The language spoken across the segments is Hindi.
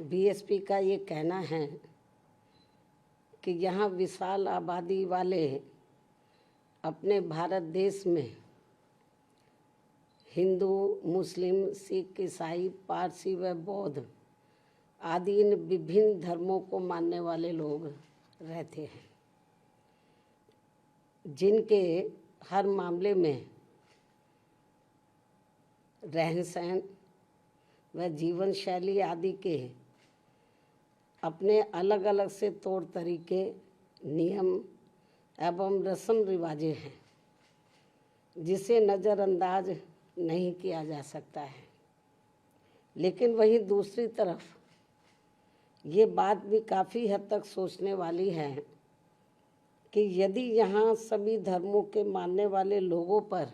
बीएसपी का ये कहना है कि यहाँ विशाल आबादी वाले अपने भारत देश में हिंदू, मुस्लिम, सिख, ईसाई, पारसी व बौद्ध आदि इन विभिन्न धर्मों को मानने वाले लोग रहते हैं, जिनके हर मामले में रहन सहन व जीवन शैली आदि के अपने अलग अलग से तौर तरीके, नियम एवं रस्म रिवाजें हैं, जिसे नज़रअंदाज नहीं किया जा सकता है। लेकिन वहीं दूसरी तरफ ये बात भी काफ़ी हद तक सोचने वाली है कि यदि यहाँ सभी धर्मों के मानने वाले लोगों पर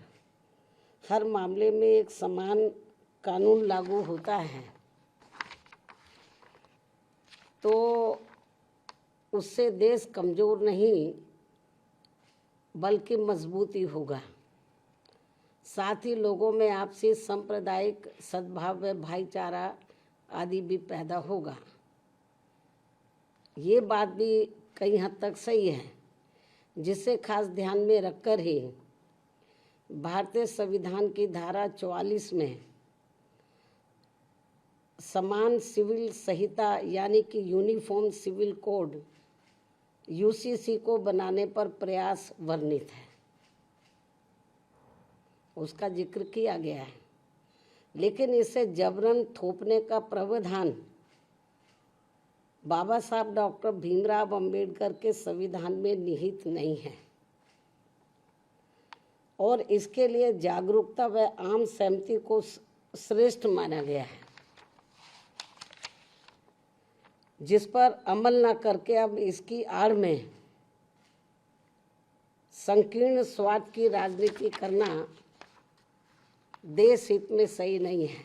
हर मामले में एक समान कानून लागू होता है तो उससे देश कमज़ोर नहीं बल्कि मजबूत ही होगा। साथ ही लोगों में आपसी सांप्रदायिक सद्भाव व भाईचारा आदि भी पैदा होगा। ये बात भी कई हद तक सही है, जिसे खास ध्यान में रखकर ही भारतीय संविधान की धारा 44 में समान सिविल संहिता यानी कि यूनिफॉर्म सिविल कोड यूसीसी को बनाने पर प्रयास वर्णित है, उसका जिक्र किया गया है। लेकिन इसे जबरन थोपने का प्रावधान बाबा साहब डॉक्टर भीमराव अंबेडकर के संविधान में निहित नहीं है और इसके लिए जागरूकता व आम सहमति को श्रेष्ठ माना गया है, जिस पर अमल न करके अब इसकी आड़ में संकीर्ण स्वार्थ की राजनीति करना देश हित में सही नहीं है,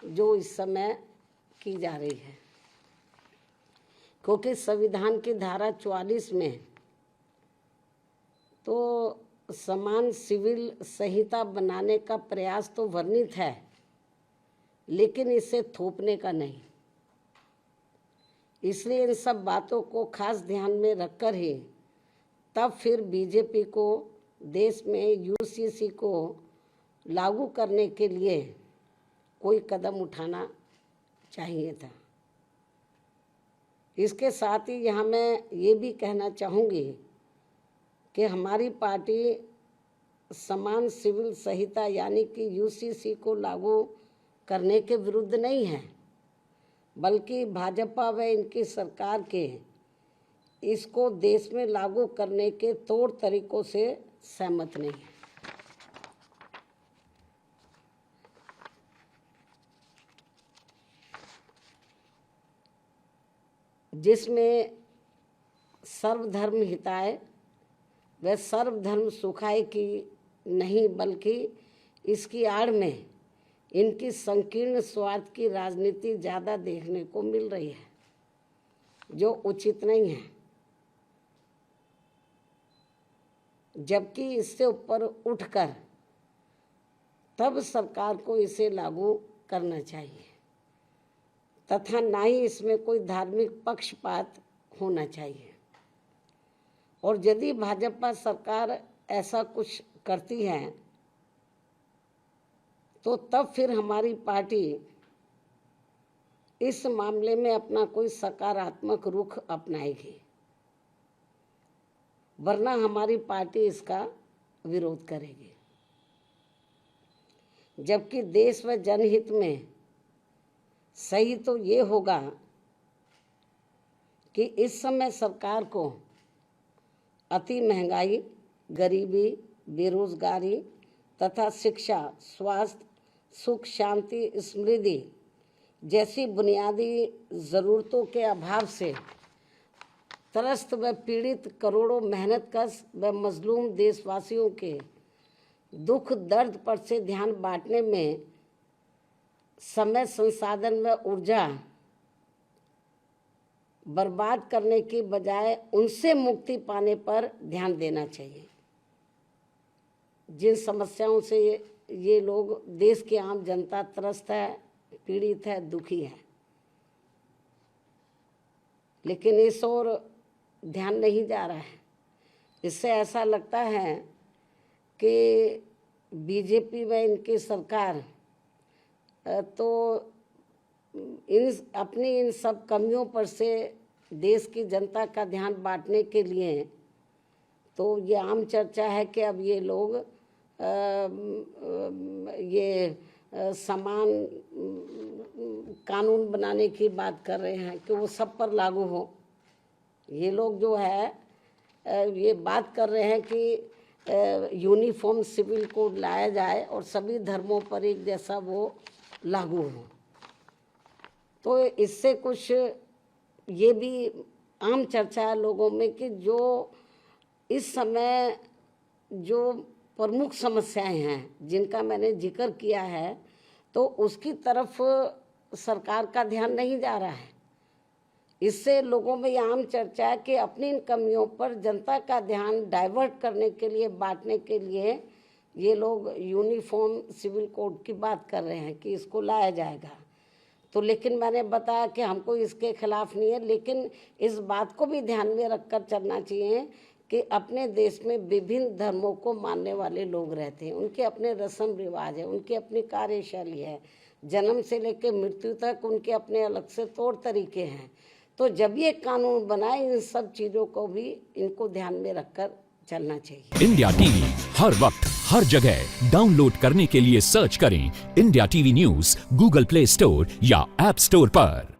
जो इस समय की जा रही है। क्योंकि संविधान की धारा 44 में तो समान सिविल संहिता बनाने का प्रयास तो वर्णित है, लेकिन इसे थोपने का नहीं। इसलिए इन सब बातों को खास ध्यान में रखकर ही तब फिर बीजेपी को देश में यूसीसी को लागू करने के लिए कोई कदम उठाना चाहिए था। इसके साथ ही यहाँ मैं ये भी कहना चाहूँगी कि हमारी पार्टी समान सिविल संहिता यानी कि यूसीसी को लागू करने के विरुद्ध नहीं है, बल्कि भाजपा व इनकी सरकार के इसको देश में लागू करने के तौर तरीकों से सहमत नहीं है। जिसमें सर्वधर्म हिताय व सर्वधर्म सुखाय की नहीं, बल्कि इसकी आड़ में इनकी संकीर्ण स्वार्थ की राजनीति ज़्यादा देखने को मिल रही है, जो उचित नहीं है। जबकि इससे ऊपर उठकर तब सरकार को इसे लागू करना चाहिए तथा ना ही इसमें कोई धार्मिक पक्षपात होना चाहिए। और यदि भाजपा सरकार ऐसा कुछ करती है तो तब फिर हमारी पार्टी इस मामले में अपना कोई सकारात्मक रुख अपनाएगी, वरना हमारी पार्टी इसका विरोध करेगी। जबकि देश व जनहित में सही तो ये होगा कि इस समय सरकार को अति महंगाई, गरीबी, बेरोजगारी तथा शिक्षा, स्वास्थ्य, सुख, शांति, समृद्धि जैसी बुनियादी ज़रूरतों के अभाव से त्रस्त व पीड़ित करोड़ों मेहनतकश व मजलूम देशवासियों के दुख दर्द पर से ध्यान बांटने में समय, संसाधन व ऊर्जा बर्बाद करने की बजाय उनसे मुक्ति पाने पर ध्यान देना चाहिए। जिन समस्याओं से ये लोग, देश की आम जनता त्रस्त है, पीड़ित है, दुखी है, लेकिन इस ओर ध्यान नहीं जा रहा है। इससे ऐसा लगता है कि बीजेपी में इनकी सरकार तो अपनी इन सब कमियों पर से देश की जनता का ध्यान बांटने के लिए तो ये आम चर्चा है कि अब ये लोग समान कानून बनाने की बात कर रहे हैं कि वो सब पर लागू हो। ये लोग जो है ये बात कर रहे हैं कि यूनिफॉर्म सिविल कोड लाया जाए और सभी धर्मों पर एक जैसा वो लागू हो। तो इससे कुछ ये भी आम चर्चा है लोगों में कि जो इस समय जो प्रमुख समस्याएं हैं जिनका मैंने जिक्र किया है, तो उसकी तरफ सरकार का ध्यान नहीं जा रहा है। इससे लोगों में ये आम चर्चा है कि अपनी इन कमियों पर जनता का ध्यान डाइवर्ट करने के लिए, बांटने के लिए ये लोग यूनिफॉर्म सिविल कोड की बात कर रहे हैं कि इसको लाया जाएगा। तो लेकिन मैंने बताया कि हमको इसके खिलाफ नहीं है, लेकिन इस बात को भी ध्यान में रखकर चलना चाहिए कि अपने देश में विभिन्न धर्मों को मानने वाले लोग रहते हैं, उनके अपने रस्म रिवाज है, उनकी अपनी कार्यशैली है, जन्म से लेकर मृत्यु तक उनके अपने अलग से तौर तरीके हैं। तो जब ये कानून बनाए, इन सब चीज़ों को भी इनको ध्यान में रखकर चलना चाहिए। इंडिया टीवी हर वक्त हर जगह डाउनलोड करने के लिए सर्च करें India TV news Google play store या ऐप स्टोर पर।